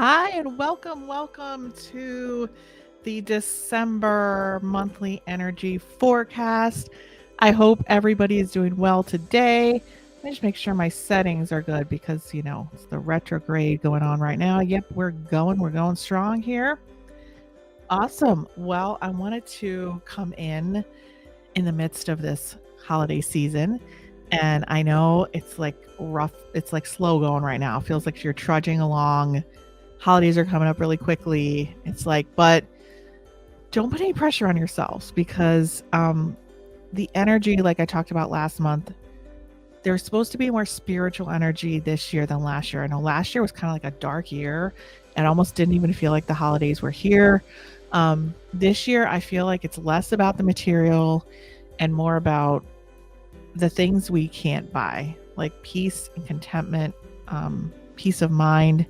Hi, and welcome to the December monthly energy forecast. I hope everybody is doing well today. Let me just make sure my settings are good because, it's the retrograde going on right now. Yep, we're going strong here. Awesome. Well, I wanted to come in the midst of this holiday season. And I know it's like rough, it's like slow going right now. It feels like you're trudging along. Holidays are coming up really quickly. It's like, but don't put any pressure on yourselves because the energy, like I talked about last month, there's supposed to be more spiritual energy this year than last year. I know last year was kind of like a dark year. It almost didn't even feel like the holidays were here. This year, I feel like it's less about the material and more about the things we can't buy, like peace and contentment, peace of mind,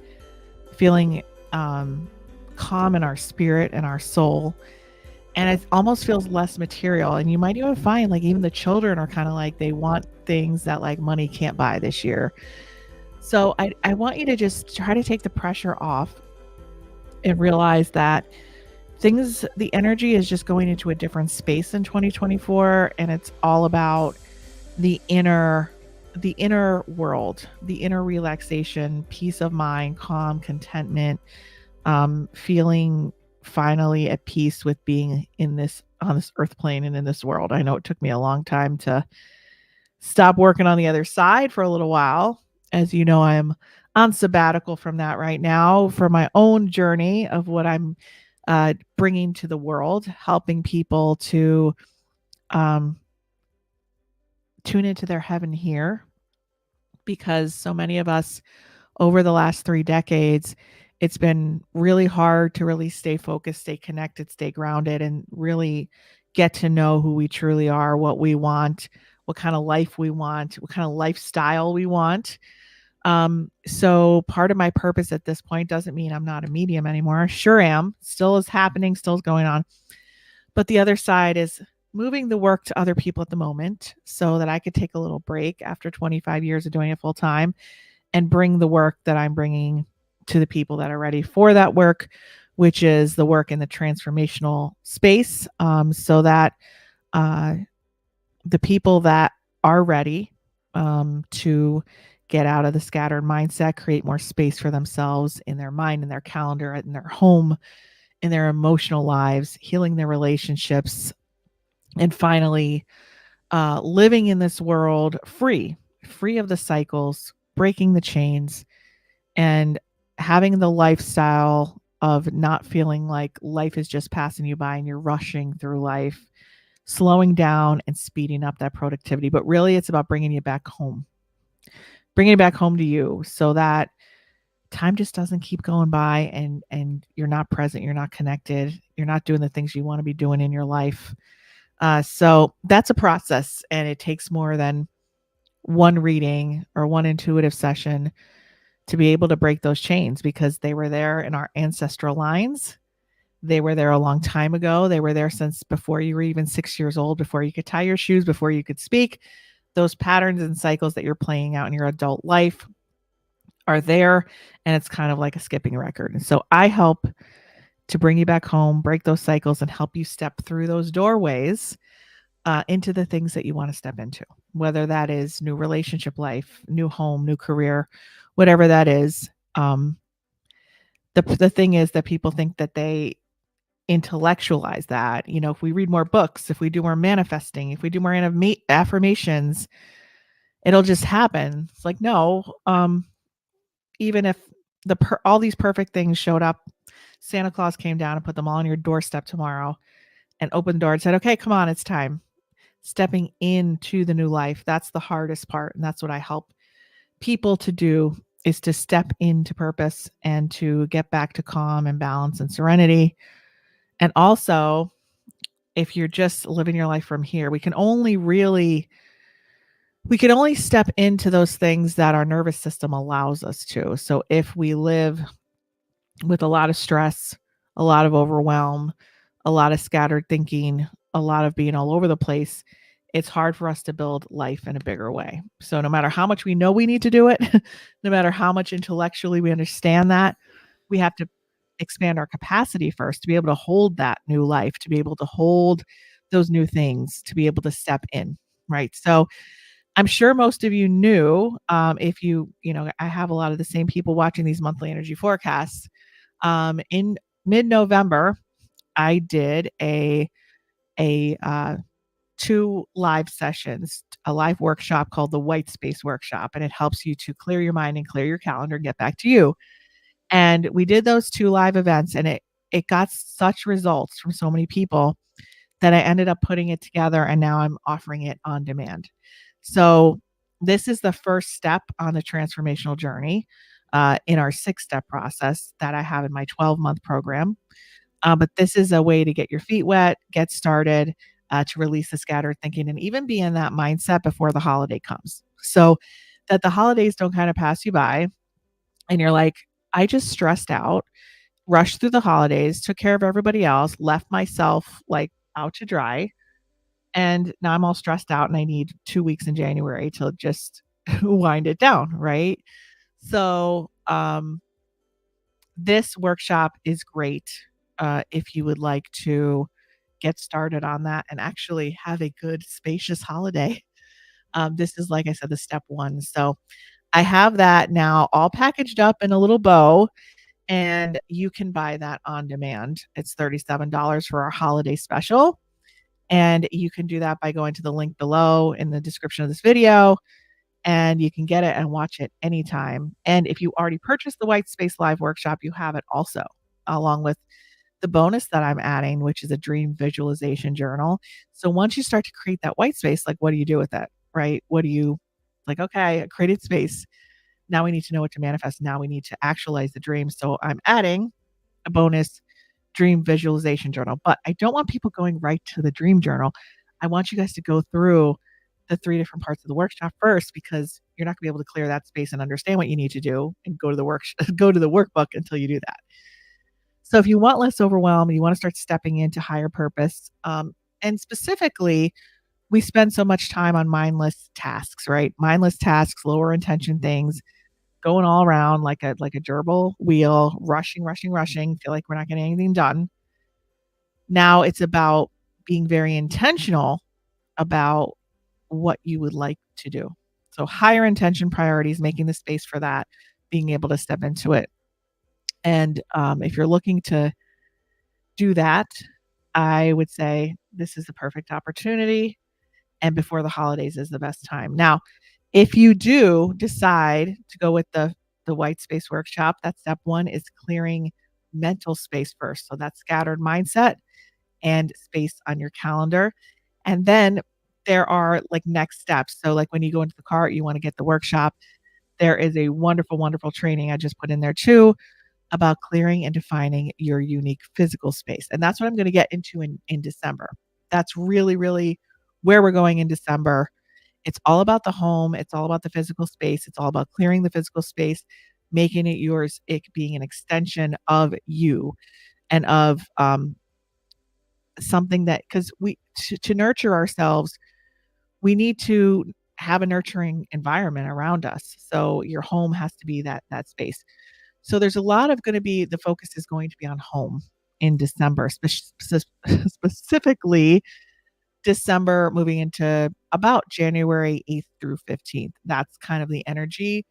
feeling calm in our spirit and our soul. And it almost feels less material. And you might even find like even the children are kind of like they want things that like money can't buy this year. So I want you to just try to take the pressure off and realize that the energy is just going into a different space in 2024. And it's all about the inner world, the inner relaxation, peace of mind, calm, contentment, feeling finally at peace with being on this earth plane and in this world. I know it took me a long time to stop working on the other side for a little while. As you know, I'm on sabbatical from that right now for my own journey of what I'm bringing to the world, helping people to um, tune into their heaven here, because so many of us over the last 3 decades, it's been really hard to really stay focused, stay connected, stay grounded, and really get to know who we truly are, what we want, what kind of life we want, what kind of lifestyle we want. So part of my purpose at this point doesn't mean I'm not a medium anymore. I sure am. Still is happening, still is going on. But the other side is moving the work to other people at the moment so that I could take a little break after 25 years of doing it full time and bring the work that I'm bringing to the people that are ready for that work, which is the work in the transformational space, so that uh, the people that are ready to get out of the scattered mindset, create more space for themselves in their mind, in their calendar, in their home, in their emotional lives, healing their relationships, and finally living in this world free of the cycles, breaking the chains, and having the lifestyle of not feeling like life is just passing you by and you're rushing through life, slowing down and speeding up that productivity. But really, it's about bringing it back home to you so that time just doesn't keep going by and you're not present, you're not connected, you're not doing the things you want to be doing in your life. So that's a process, and it takes more than one reading or one intuitive session to be able to break those chains, because they were there in our ancestral lines. They were there a long time ago. They were there since before you were even 6 years old, before you could tie your shoes, before you could speak. Those patterns and cycles that you're playing out in your adult life are there, and it's kind of like a skipping record. And so I help to bring you back home, break those cycles, and help you step through those doorways into the things that you want to step into, whether that is new relationship life, new home, new career, whatever that is. The thing is that people think that they intellectualize that. If we read more books, if we do more manifesting, if we do more affirmations, it'll just happen. It's like, no, even if all these perfect things showed up, Santa Claus came down and put them all on your doorstep tomorrow and opened the door and said, okay, come on, it's time. Stepping into the new life. That's the hardest part. And that's what I help people to do, is to step into purpose and to get back to calm and balance and serenity. And also, if you're just living your life from here, we can only step into those things that our nervous system allows us to. So if we live with a lot of stress, a lot of overwhelm, a lot of scattered thinking, a lot of being all over the place, it's hard for us to build life in a bigger way. So no matter how much we know we need to do it, no matter how much intellectually we understand that, we have to expand our capacity first to be able to hold that new life, to be able to hold those new things, to be able to step in, right? So I'm sure most of you knew, if I have a lot of the same people watching these monthly energy forecasts. In mid-November, I did a 2 live sessions, a live workshop called the White Space Workshop, and it helps you to clear your mind and clear your calendar and get back to you. And we did those 2 live events, and it got such results from so many people that I ended up putting it together, and now I'm offering it on demand. So this is the first step on the transformational journey in our 6-step process that I have in my 12-month program. But this is a way to get your feet wet, get started, to release the scattered thinking, and even be in that mindset before the holiday comes. So that the holidays don't kind of pass you by and you're like, I just stressed out, rushed through the holidays, took care of everybody else, left myself like out to dry. And now I'm all stressed out and I need 2 weeks in January to just wind it down, right? So, this workshop is great if you would like to get started on that and actually have a good, spacious holiday. This is, like I said, the step one. So I have that now all packaged up in a little bow, and you can buy that on demand. It's $37 for our holiday special. And you can do that by going to the link below in the description of this video, and you can get it and watch it anytime. And if you already purchased the White Space Live workshop, you have it also, along with the bonus that I'm adding, which is a dream visualization journal. So once you start to create that white space, like what do you do with it, right? What do you like? Okay, I created space. Now we need to know what to manifest. Now we need to actualize the dream. So I'm adding a bonus dream visualization journal, but I don't want people going right to the dream journal. I want you guys to go through the 3 different parts of the workshop first, because you're not gonna be able to clear that space and understand what you need to do and go to the go to the workbook until you do that. So if you want less overwhelm and you want to start stepping into higher purpose, and specifically, we spend so much time on mindless tasks, right? Mindless tasks, lower intention things, going all around like a gerbil wheel, rushing, rushing, rushing, feel like we're not getting anything done. Now it's about being very intentional about what you would like to do. So higher intention priorities, making the space for that, being able to step into it. And if you're looking to do that, I would say this is the perfect opportunity. And before the holidays is the best time. Now, if you do decide to go with the white space workshop, that step one is clearing mental space first. So that's scattered mindset and space on your calendar. And then there are like next steps. So like when you go into the cart, you want to get the workshop. There is a wonderful, wonderful training I just put in there too about clearing and defining your unique physical space. And that's what I'm going to get into in December. That's really, really where we're going in December. It's all about the home. It's all about the physical space. It's all about clearing the physical space, making it yours, it being an extension of you and of something that, because to nurture ourselves, we need to have a nurturing environment around us. So your home has to be that space. So there's a lot of going to be, the focus is going to be on home in December, specifically December moving into about January 8th through 15th. That's kind of the energy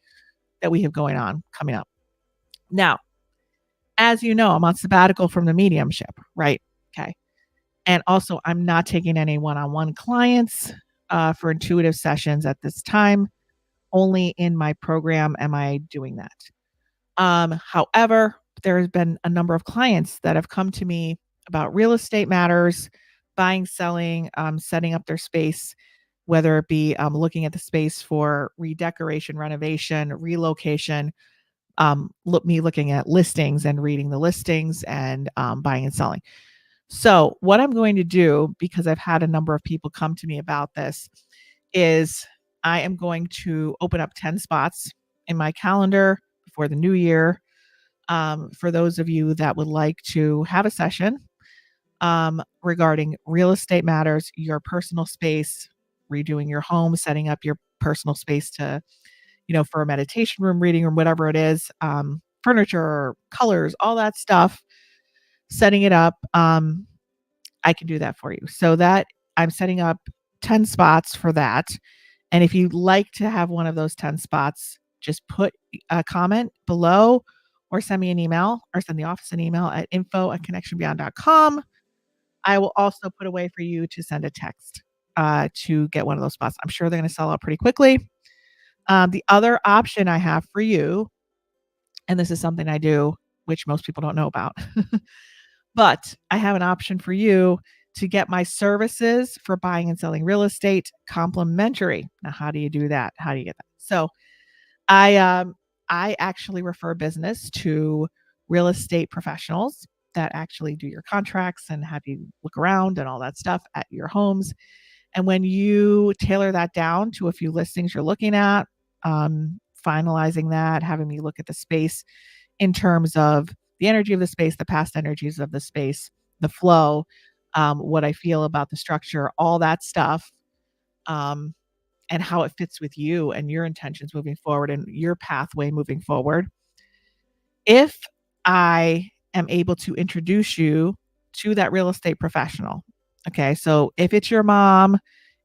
that we have going on coming up. Now, as you know, I'm on sabbatical from the mediumship, right? Okay. And also, I'm not taking any one-on-one clients for intuitive sessions at this time. Only in my program am I doing that. However, there has been a number of clients that have come to me about real estate matters, buying, selling, setting up their space, whether it be looking at the space for redecoration, renovation, relocation, me looking at listings and reading the listings and buying and selling. So what I'm going to do, because I've had a number of people come to me about this, is I am going to open up 10 spots in my calendar before the new year. For those of you that would like to have a session regarding real estate matters, your personal space, redoing your home, setting up your personal space to, for a meditation room, reading room, whatever it is, furniture, colors, all that stuff, setting it up, I can do that for you. So that I'm setting up 10 spots for that. And if you'd like to have one of those 10 spots, just put a comment below or send me an email or send the office an email at info@connectionbeyond.com. I will also put a way for you to send a text to get one of those spots. I'm sure they're going to sell out pretty quickly. The other option I have for you, and this is something I do, which most people don't know about, but I have an option for you to get my services for buying and selling real estate complimentary. Now, how do you do that? How do you get that? So I actually refer business to real estate professionals that actually do your contracts and have you look around and all that stuff at your homes. And when you tailor that down to a few listings you're looking at, finalizing that, having me look at the space in terms of the energy of the space, the past energies of the space, the flow, what I feel about the structure, all that stuff, and how it fits with you and your intentions moving forward and your pathway moving forward. If I am able to introduce you to that real estate professional, okay, so if it's your mom,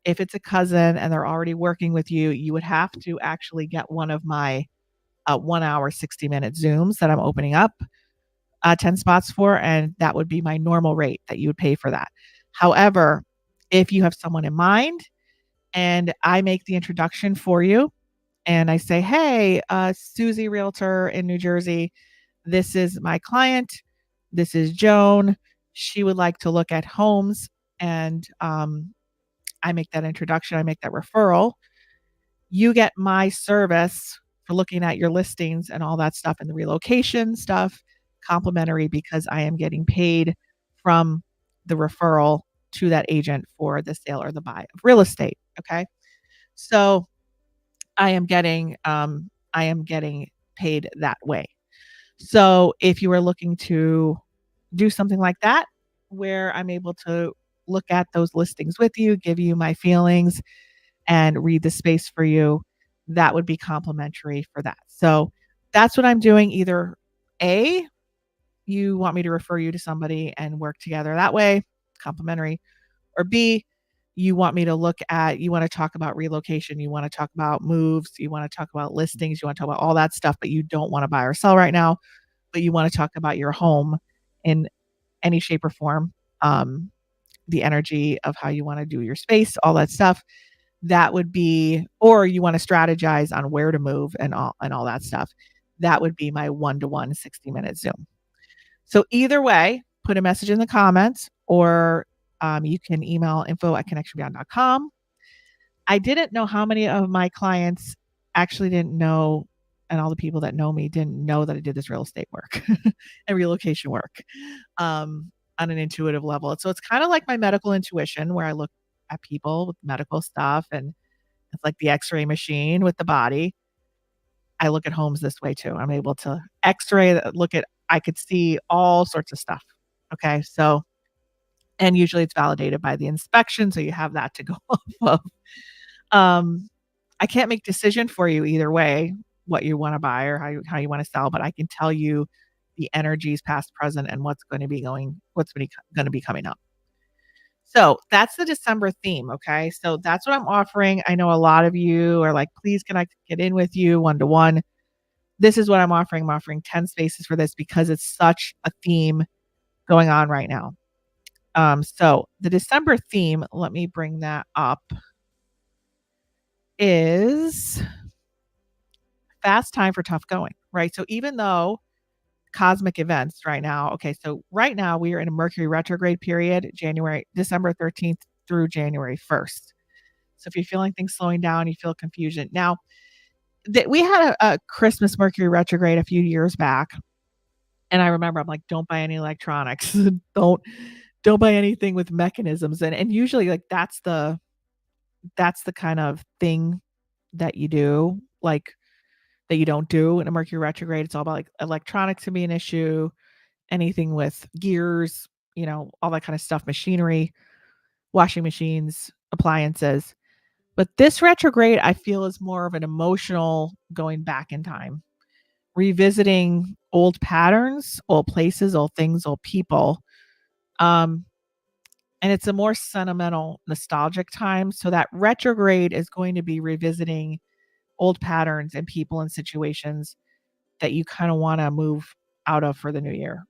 if it's a cousin and they're already working with you, you would have to actually get one of my 1 hour, 60-minute Zooms that I'm opening up 10 spots for, and that would be my normal rate that you would pay for that. However, if you have someone in mind and I make the introduction for you and I say, hey, Susie Realtor in New Jersey, this is my client. This is Joan. She would like to look at homes. And I make that introduction, I make that referral. You get my service for looking at your listings and all that stuff and the relocation stuff complimentary because I am getting paid from the referral to that agent for the sale or the buy of real estate. Okay. So I am getting paid that way. So if you are looking to do something like that, where I'm able to look at those listings with you, give you my feelings, and read the space for you, that would be complimentary for that. So that's what I'm doing. Either A, you want me to refer you to somebody and work together that way, complimentary, or B, you want me to look at, you want to talk about relocation, you want to talk about moves, you want to talk about listings, you want to talk about all that stuff, but you don't want to buy or sell right now, but you want to talk about your home in any shape or form, the energy of how you want to do your space, all that stuff. That would be, or you want to strategize on where to move and all that stuff. That would be my 1-to-1 60-minute Zoom. So either way, put a message in the comments or you can email info@connectionbeyond.com. I didn't know how many of my clients actually didn't know, and all the people that know me didn't know that I did this real estate work and relocation work on an intuitive level. So it's kind of like my medical intuition where I look at people with medical stuff and it's like the x-ray machine with the body. I look at homes this way too. I'm able to x-ray, I could see all sorts of stuff. Okay. So, and usually it's validated by the inspection. So you have that to go off of. I can't make decision for you either way, what you want to buy or how you want to sell, but I can tell you the energies past, present, and what's going to be coming up. So that's the December theme. Okay. So that's what I'm offering. I know a lot of you are like, please, can I get in with you 1-to-1? This is what I'm offering. I'm offering 10 spaces for this because it's such a theme going on right now. So the December theme, let me bring that up, is fast time for tough going, right? So even though cosmic events right now, okay, so right now we are in a Mercury retrograde period, December 13th through January 1st. So if you're feeling things slowing down, you feel confusion. Now, we had a Christmas Mercury retrograde a few years back. And I remember I'm like, don't buy any electronics. don't buy anything with mechanisms. And usually like that's the kind of thing that you do, like that you don't do in a Mercury retrograde. It's all about like electronics can be an issue, anything with gears, all that kind of stuff, machinery, washing machines, appliances. But this retrograde, I feel, is more of an emotional going back in time, revisiting old patterns, old places, old things, old people. Um, and it's a more sentimental, nostalgic time. So that retrograde is going to be revisiting old patterns and people and situations that you kind of want to move out of for the new year.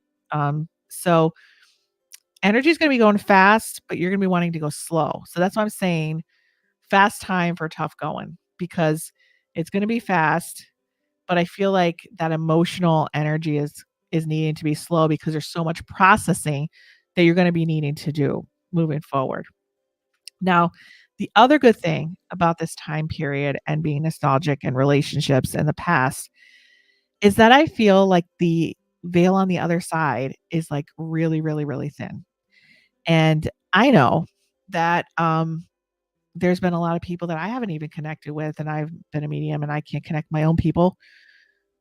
So energy is going to be going fast, but you're going to be wanting to go slow. So that's why I'm saying fast time for tough going, because it's going to be fast, but I feel like that emotional energy is needing to be slow because there's so much processing that you're going to be needing to do moving forward. Now, the other good thing about this time period and being nostalgic and relationships in the past is that I feel like the veil on the other side is like really, really, really thin. And I know that there's been a lot of people that I haven't even connected with, and I've been a medium and I can't connect my own people.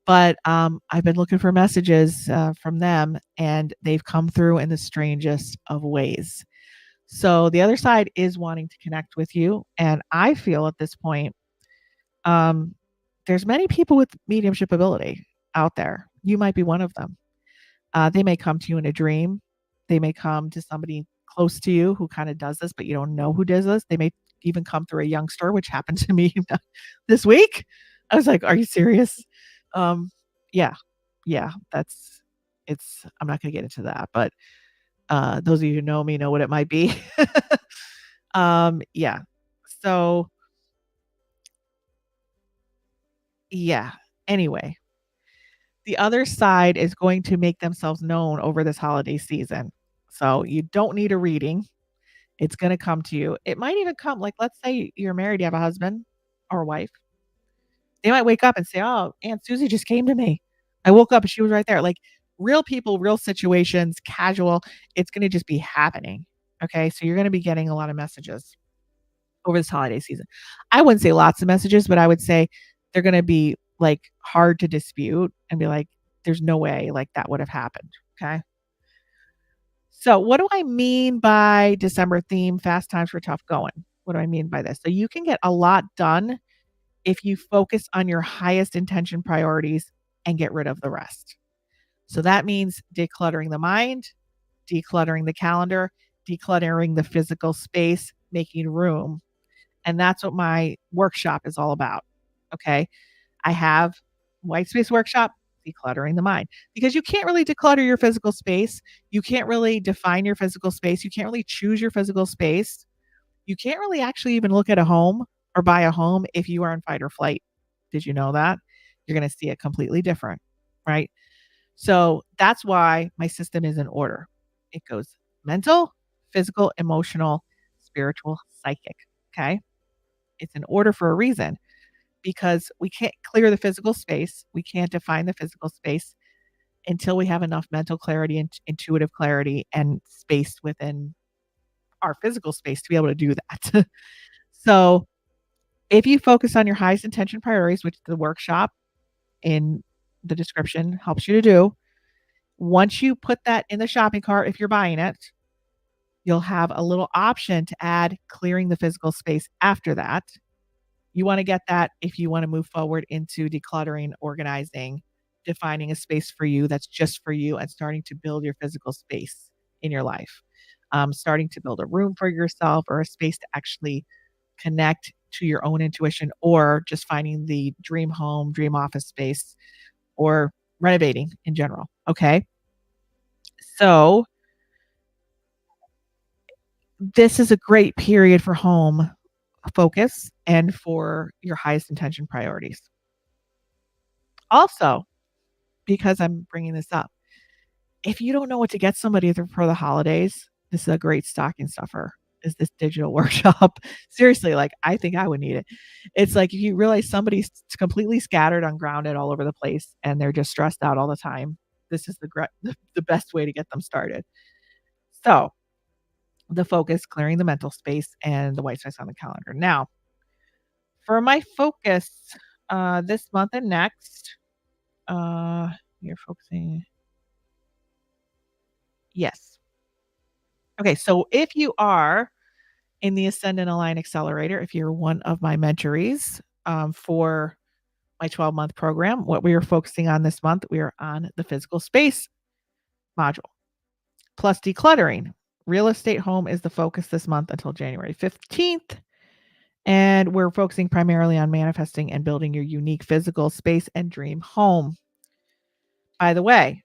But I've been looking for messages from them, and they've come through in the strangest of ways. So the other side is wanting to connect with you, and I feel at this point, um, there's many people with mediumship ability out there. You might be one of them. They may come to you in a dream. They may come to somebody close to you who kind of does this, but you don't know who does this. They may even come through a youngster, which happened to me this week. I was like, "Are you serious?" Um, yeah, yeah, that's it's. I'm not going to get into that, but those of you who know me know what it might be. Yeah. So yeah. Anyway, the other side is going to make themselves known over this holiday season. So you don't need a reading. It's gonna come to you. It might even come like, let's say you're married, you have a husband or a wife. They might wake up and say, "Oh, Aunt Susie just came to me. I woke up and she was right there." Like, real people, real situations, casual, it's gonna just be happening, okay? So you're gonna be getting a lot of messages over this holiday season. I wouldn't say lots of messages, but I would say they're gonna be, like, hard to dispute and be like, "There's no way, like, that would have happened," okay? So, what do I mean by December theme, fast times for tough going? What do I mean by this? So, you can get a lot done if you focus on your highest intention priorities and get rid of the rest. So, that means decluttering the mind, decluttering the calendar, decluttering the physical space, making room. And that's what my workshop is all about. Okay. I have white space workshop, decluttering the mind, because you can't really declutter your physical space. You can't really define your physical space. You can't really choose your physical space. You can't really actually even look at a home or buy a home if you are in fight or flight. Did you know that? You're going to see it completely different, right? So that's why my system is in order. It goes mental, physical, emotional, spiritual, psychic. Okay. It's in order for a reason, because we can't clear the physical space. We can't define the physical space until we have enough mental clarity and intuitive clarity and space within our physical space to be able to do that. So, if you focus on your highest intention priorities, which the workshop in the description helps you to do, once you put that in the shopping cart, if you're buying it, you'll have a little option to add clearing the physical space after that. You want to get that if you want to move forward into decluttering, organizing, defining a space for you that's just for you, and starting to build your physical space in your life. Starting to build a room for yourself or a space to actually connect to your own intuition, or just finding the dream home, dream office space, or renovating in general. Okay. So, this is a great period for home focus and for your highest intention priorities. Also, because I'm bringing this up, if you don't know what to get somebody for the holidays, this is a great stocking stuffer. Is this digital workshop? Seriously, like, I think I would need it. It's like if you realize somebody's completely scattered, ungrounded all over the place, and they're just stressed out all the time. This is the best way to get them started. So, the focus, clearing the mental space, and the white space on the calendar. Now, for my focus this month and next, you're focusing. Yes. Okay, so if you are in the Ascendant Align Accelerator, if you're one of my mentorees for my 12-month program. What we are focusing on this month, we are on the physical space module, plus decluttering. Real estate home is the focus this month until January 15th. And we're focusing primarily on manifesting and building your unique physical space and dream home. By the way,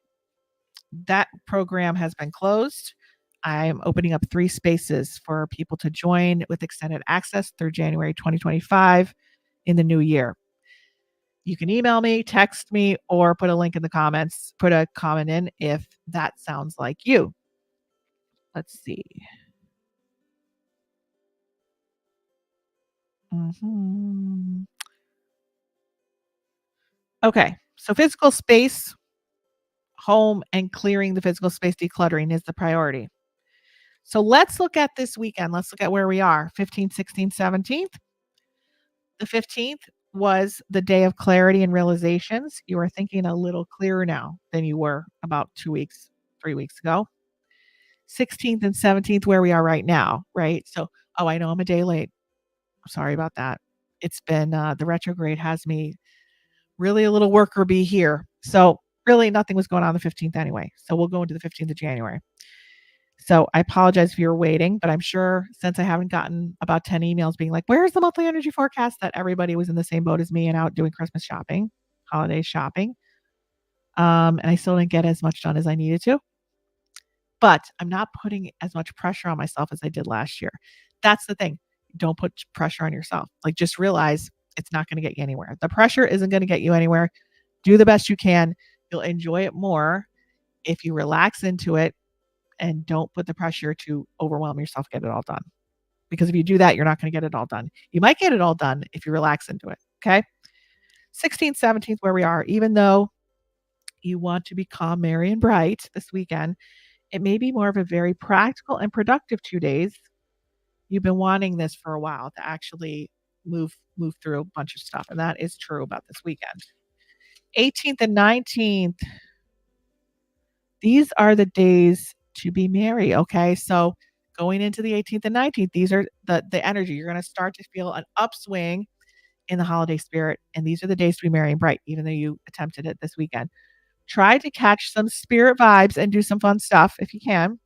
that program has been closed. I'm opening up 3 spaces for people to join with extended access through January 2025 in the new year. You can email me, text me, or put a link in the comments, put a comment in if that sounds like you. Let's see. Okay, so physical space, home, and clearing the physical space, decluttering is the priority. So let's look at this weekend. Let's look at where we are, 15th, 16th, 17th. The 15th was the day of clarity and realizations. You are thinking a little clearer now than you were about 2 weeks, 3 weeks ago. 16th and 17th, where we are right now, right? So, oh, I know I'm a day late. Sorry about that. It's been the retrograde has me really a little worker bee here. So, really, nothing was going on the 15th anyway. So, we'll go into the 15th of January. So, I apologize if you're waiting, but I'm sure since I haven't gotten about 10 emails being like, where's the monthly energy forecast, that everybody was in the same boat as me and out doing Christmas shopping, holiday shopping. And I still didn't get as much done as I needed to. But I'm not putting as much pressure on myself as I did last year. That's the thing. Don't put pressure on yourself. Like, just realize it's not going to get you anywhere. The pressure isn't going to get you anywhere. Do the best you can. You'll enjoy it more if you relax into it and don't put the pressure to overwhelm yourself, get it all done. Because if you do that, you're not going to get it all done. You might get it all done if you relax into it. Okay. 16th, 17th, where we are, even though you want to be calm, merry, and bright this weekend, it may be more of a very practical and productive 2 days. You've been wanting this for a while to actually move through a bunch of stuff, and that is true about this weekend. 18th and 19th, these are the days to be merry. Okay, so going into the 18th and 19th, these are the energy. You're going to start to feel an upswing in the holiday spirit, and these are the days to be merry and bright, even though you attempted it this weekend. Try to catch some spirit vibes and do some fun stuff if you can.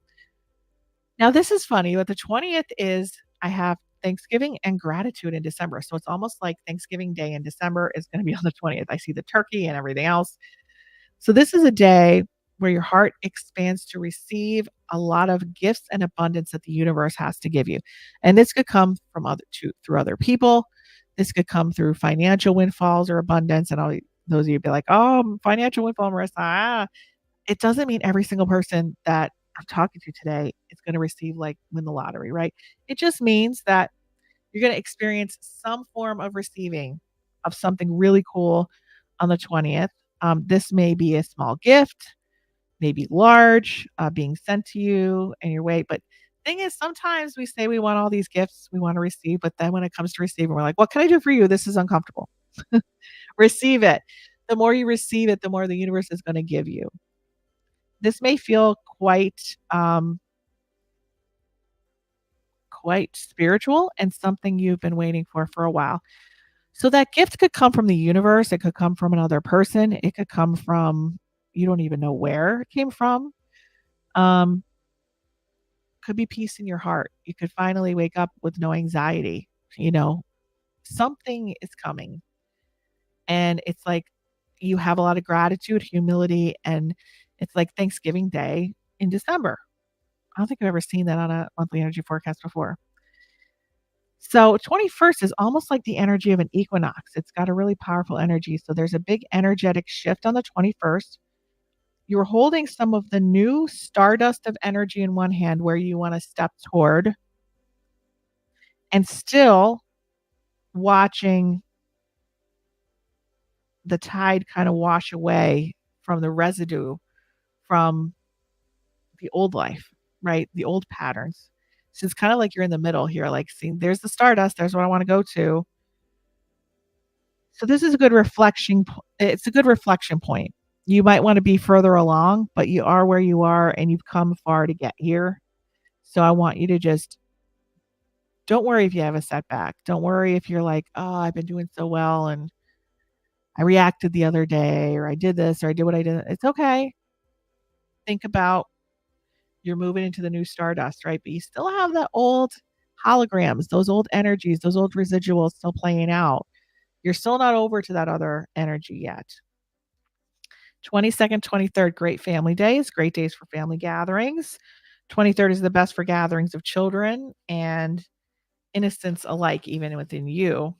Now, this is funny, but the 20th is, I have Thanksgiving and gratitude in December. So it's almost like Thanksgiving Day in December is going to be on the 20th. I see the turkey and everything else. So this is a day where your heart expands to receive a lot of gifts and abundance that the universe has to give you. And this could come from through other people. This could come through financial windfalls or abundance. And all those of you be like, oh, financial windfall, Marissa. It doesn't mean every single person that I'm talking to today is going to receive, like, win the lottery, right? It just means that you're going to experience some form of receiving of something really cool on the 20th. This may be a small gift, maybe large, being sent to you and your way. But thing is, sometimes we say we want all these gifts we want to receive, but then when it comes to receiving, we're like, what can I do for you? This is uncomfortable. Receive it. The more you receive it, the more the universe is going to give you. This may feel quite spiritual and something you've been waiting for a while. So that gift could come from the universe. It could come from another person. It could come from, you don't even know where it came from. Could be peace in your heart. You could finally wake up with no anxiety. Something is coming. And it's like you have a lot of gratitude, humility, and it's like Thanksgiving Day in December. I don't think I've ever seen that on a monthly energy forecast before. So 21st is almost like the energy of an equinox. It's got a really powerful energy. So there's a big energetic shift on the 21st. You're holding some of the new stardust of energy in one hand where you want to step toward, and still watching the tide kind of wash away from the residue from the old life, right? The old patterns. So it's kind of like you're in the middle here, like, seeing there's the stardust, there's what I want to go to. So this is a good reflection. It's a good reflection point. You might want to be further along, but you are where you are and you've come far to get here. So I want you to just, don't worry if you have a setback. Don't worry if you're like, oh, I've been doing so well and I reacted the other day, or I did this, or I did what I did. It's okay. Think about you're moving into the new stardust, right? But you still have the old holograms, those old energies, those old residuals still playing out. You're still not over to that other energy yet. 22nd, 23rd, great family days, great days for family gatherings. 23rd is the best for gatherings of children and innocence alike, even within you.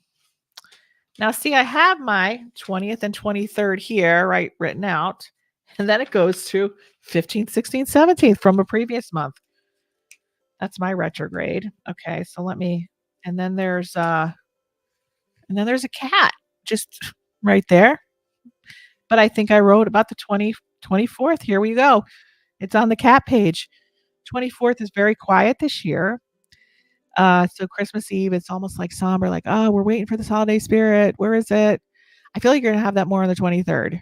Now, see, I have my 20th and 23rd here, right, written out. And then it goes to 15th, 16th, 17th from a previous month. That's my retrograde. Okay, so let me, and then there's a cat just right there. But I think I wrote about the 24th. Here we go. It's on the cat page. 24th is very quiet this year. So Christmas Eve, it's almost like somber, like, oh, we're waiting for this holiday spirit. Where is it? I feel like you're gonna have that more on the 23rd.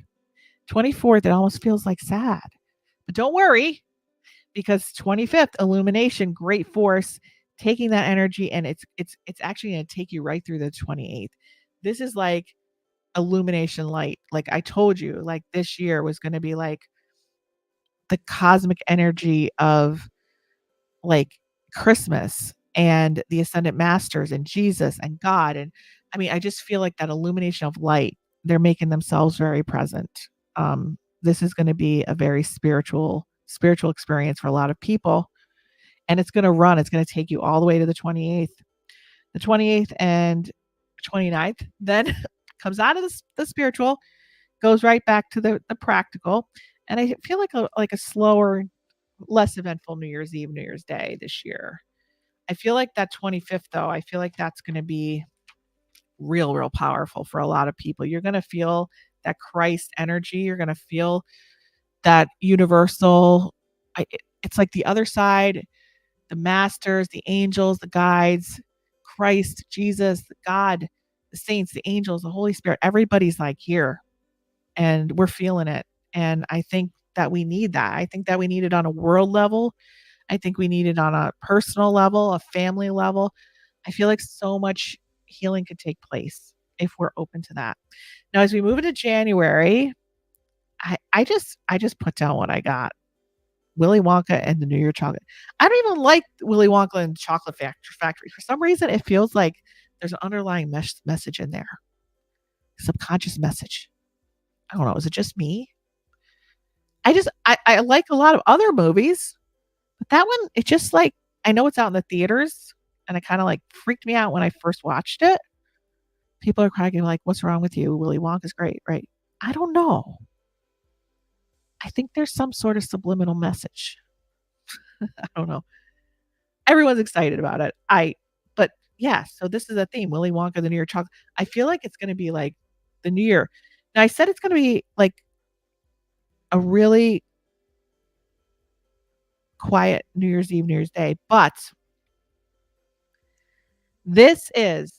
24th, it almost feels like sad. But don't worry, because 25th, illumination, great force, taking that energy, and it's actually gonna take you right through the 28th. This is like illumination light. Like I told you, like this year was gonna be like the cosmic energy of like Christmas and the ascendant masters and Jesus and God. And I mean, I just feel like that illumination of light, they're making themselves very present. This is going to be a very spiritual experience for a lot of people. And it's going to run, it's going to take you all the way to the 28th. The 28th and 29th then comes out of the spiritual, goes right back to the practical. And I feel like a slower, less eventful New Year's Eve, New Year's Day this year. I feel like that 25th, though, I feel like that's going to be real powerful for a lot of people. You're going to feel that Christ energy. You're going to feel that universal. It's like the other side, the masters, the angels, the guides, Christ, Jesus, God, the saints, the angels, the Holy Spirit. Everybody's like here and we're feeling it. And I think that we need that. I think that we need it on a world level. I think we need it on a personal level, a family level. I feel like so much healing could take place if we're open to that. Now, as we move into January, I just put down what I got. Willy Wonka and the New Year chocolate. I don't even like Willy Wonka and Chocolate Factory. For some reason, it feels like there's an underlying message in there, subconscious message. I don't know. Is it just me? I like a lot of other movies, but that one, it just like, I know it's out in the theaters and it kind of like freaked me out when I first watched it. People are cracking like, what's wrong with you? Willy Wonka's great, right? I don't know. I think there's some sort of subliminal message. I don't know. Everyone's excited about it. But yeah, so this is a theme, Willy Wonka, the New Year chocolate. I feel like it's going to be like the New Year. Now I said it's going to be like a really quiet New Year's Eve, New Year's Day, but this is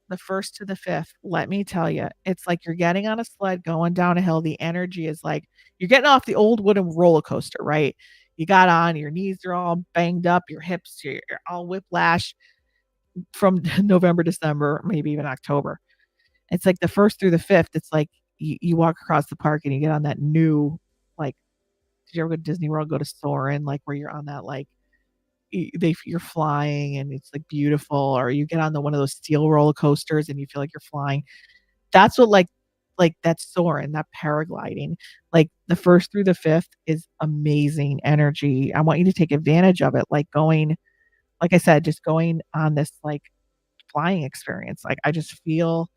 the 1st to the 5th. Let me tell you, it's like you're getting on a sled going down a hill. The energy is like you're getting off the old wooden roller coaster, right? You got on, your knees are all banged up, your hips, you're all whiplash from November, December, maybe even October. It's like the 1st through the 5th. It's like you walk across the park and you get on that new, like, did you ever go to Disney World, go to Soarin', like where you're on that, like, you're flying and it's like beautiful, or you get on the one of those steel roller coasters and you feel like you're flying. That's what like that's soaring, that paragliding. Like the 1st through the 5th is amazing energy. I want you to take advantage of it, like going, like I said, just going on this like flying experience. Like I just feel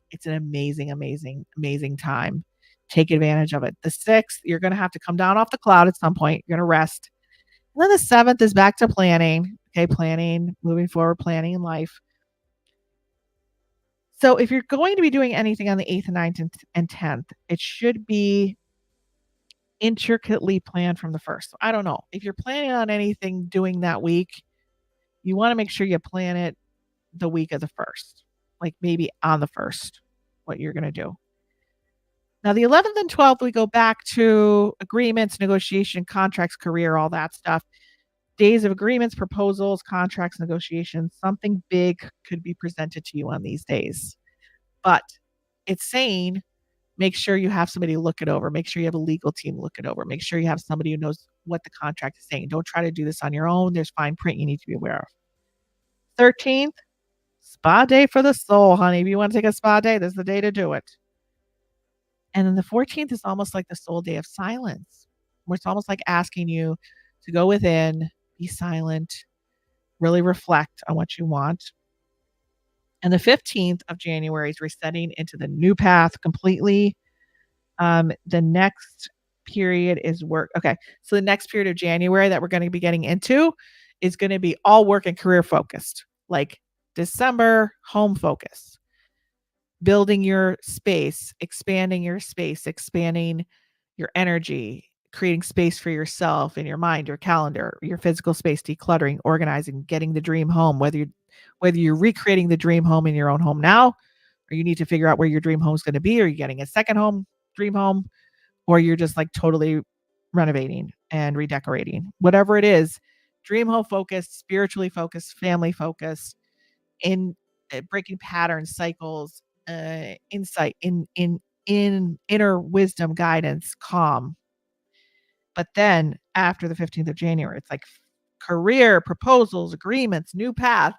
it's an amazing time. Take advantage of it. The 6th, you're going to have to come down off the cloud at some point. You're going to rest. And then the 7th is back to planning. Okay, planning, moving forward, planning in life. So if you're going to be doing anything on the 8th and 9th and 10th, it should be intricately planned from the 1st. So I don't know. If you're planning on anything doing that week, you want to make sure you plan it the week of the 1st, like maybe on the 1st, what you're going to do. Now, the 11th and 12th, we go back to agreements, negotiation, contracts, career, all that stuff. Days of agreements, proposals, contracts, negotiations. Something big could be presented to you on these days. But it's saying make sure you have somebody look it over. Make sure you have a legal team look it over. Make sure you have somebody who knows what the contract is saying. Don't try to do this on your own. There's fine print you need to be aware of. 13th, spa day for the soul, honey. If you want to take a spa day, this is the day to do it. And then the 14th is almost like the soul day of silence, where it's almost like asking you to go within, be silent, really reflect on what you want. And the 15th of January is resetting into the new path completely. The next period is work. Okay. So the next period of January that we're going to be getting into is going to be all work and career focused, like December, home focus, building your space, expanding your energy, creating space for yourself in your mind, your calendar, your physical space, decluttering, organizing, getting the dream home, whether you're recreating the dream home in your own home now, or you need to figure out where your dream home is going to be, or you're getting a second home, dream home, or you're just like totally renovating and redecorating. Whatever it is, dream home focused, spiritually focused, family focused, in breaking patterns, cycles, insight, in inner wisdom, guidance, calm. But then after the 15th of January, it's like career, proposals, agreements, new path.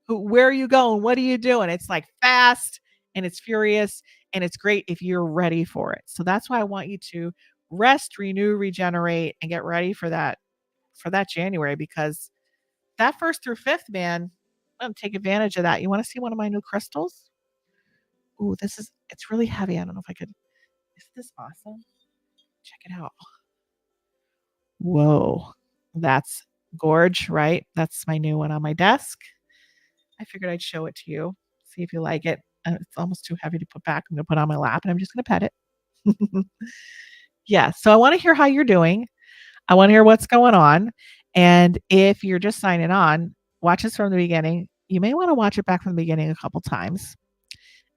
Where are you going? What are you doing? It's like fast and it's furious, and it's great if you're ready for it. So that's why I want you to rest, renew, regenerate, and get ready for that January, because that 1st through 5th, man, I'm going to take advantage of that. You want to see one of my new crystals? Ooh, it's really heavy. I don't know if I could. Isn't this awesome? Check it out. Whoa, that's gorge, right? That's my new one on my desk. I figured I'd show it to you, see if you like it. It's almost too heavy to put back. I'm going to put it on my lap, and I'm just going to pet it. Yeah, so I want to hear how you're doing. I want to hear what's going on. And if you're just signing on, watch this from the beginning. You may want to watch it back from the beginning a couple times.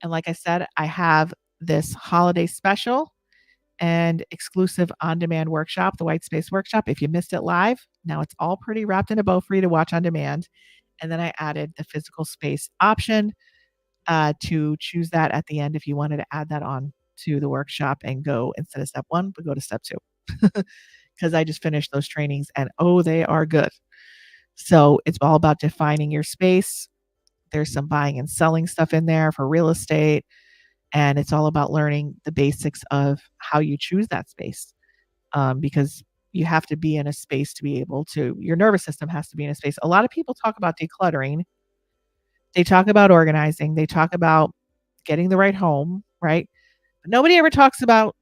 And like I said, I have this holiday special and exclusive on-demand workshop, the White Space Workshop. If you missed it live, now it's all pretty wrapped in a bow for you to watch on demand. And then I added the physical space option to choose that at the end if you wanted to add that on to the workshop and go instead of step 1, but go to step 2. Because I just finished those trainings and they are good. So it's all about defining your space. There's some buying and selling stuff in there for real estate. And it's all about learning the basics of how you choose that space. Because you have to be in a space to be able to, your nervous system has to be in a space. A lot of people talk about decluttering. They talk about organizing. They talk about getting the right home, right? But nobody ever talks about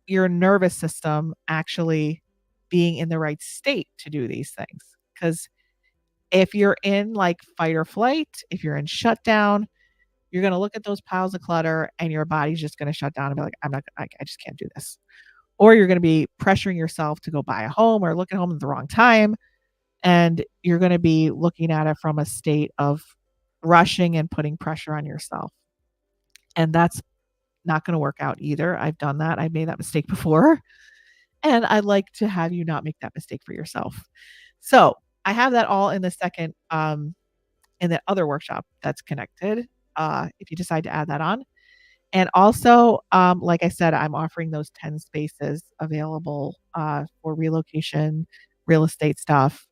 your nervous system actually being in the right state to do these things. Because if you're in like fight or flight, if you're in shutdown, you're going to look at those piles of clutter and your body's just going to shut down and be like, I just can't do this. Or you're going to be pressuring yourself to go buy a home or look at home at the wrong time. And you're going to be looking at it from a state of rushing and putting pressure on yourself. And that's not going to work out either. I've done that. I've made that mistake before. And I'd like to have you not make that mistake for yourself. So I have that all in the second, in the other workshop that's connected, if you decide to add that on. And also, like I said, I'm offering those 10 spaces available for relocation, real estate stuff,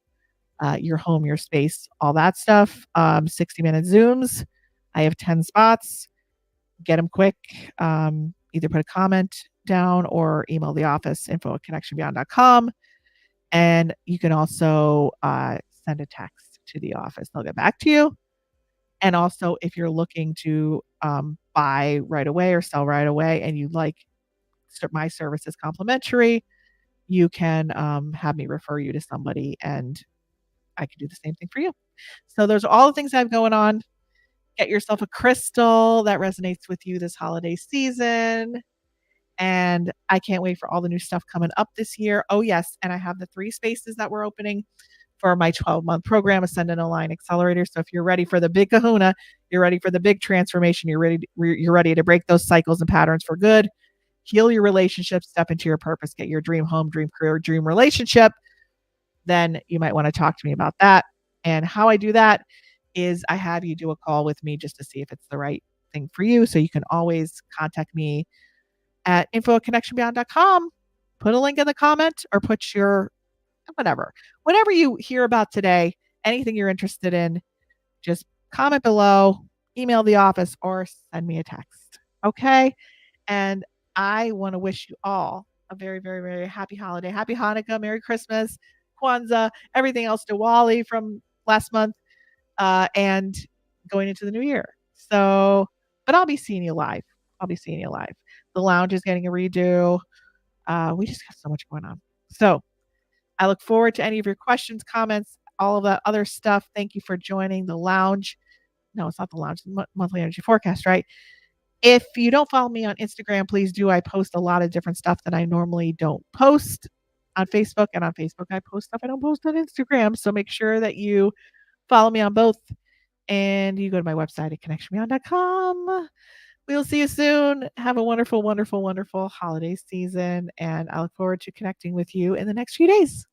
your home, your space, all that stuff. 60-minute Zooms. I have 10 spots. Get them quick. Either put a comment down or email the office, info@connectionbeyond.com. And you can also send a text to the office. They'll get back to you. And also, if you're looking to buy right away or sell right away and you'd like my services complimentary, you can have me refer you to somebody and I can do the same thing for you. So those are all the things I have going on. Get yourself a crystal that resonates with you this holiday season. And I can't wait for all the new stuff coming up this year. Oh, yes. And I have the 3 spaces that we're opening for my 12-month program, Ascend and Align Accelerator. So if you're ready for the big kahuna, you're ready for the big transformation, you're ready to break those cycles and patterns for good, heal your relationships, step into your purpose, get your dream home, dream career, dream relationship, then you might want to talk to me about that. And how I do that is I have you do a call with me just to see if it's the right thing for you. So you can always contact me at info@connectionbeyond.com. Put a link in the comment or put your whatever you hear about today, anything you're interested in, just comment below, email the office, or send me a text. Okay. And I want to wish you all a very, very, very happy holiday. Happy Hanukkah, Merry Christmas, Kwanzaa, everything else, Diwali from last month, and going into the new year. So, but I'll be seeing you live. I'll be seeing you live. The lounge is getting a redo. We just got so much going on. So I look forward to any of your questions, comments, all of that other stuff. Thank you for joining the lounge. No, it's not the lounge, the monthly energy forecast, right? If you don't follow me on Instagram, please do. I post a lot of different stuff that I normally don't post on Facebook. And on Facebook, I post stuff I don't post on Instagram. So make sure that you follow me on both. And you go to my website at connectionbeyond.com. We'll see you soon. Have a wonderful, wonderful, wonderful holiday season. And I look forward to connecting with you in the next few days.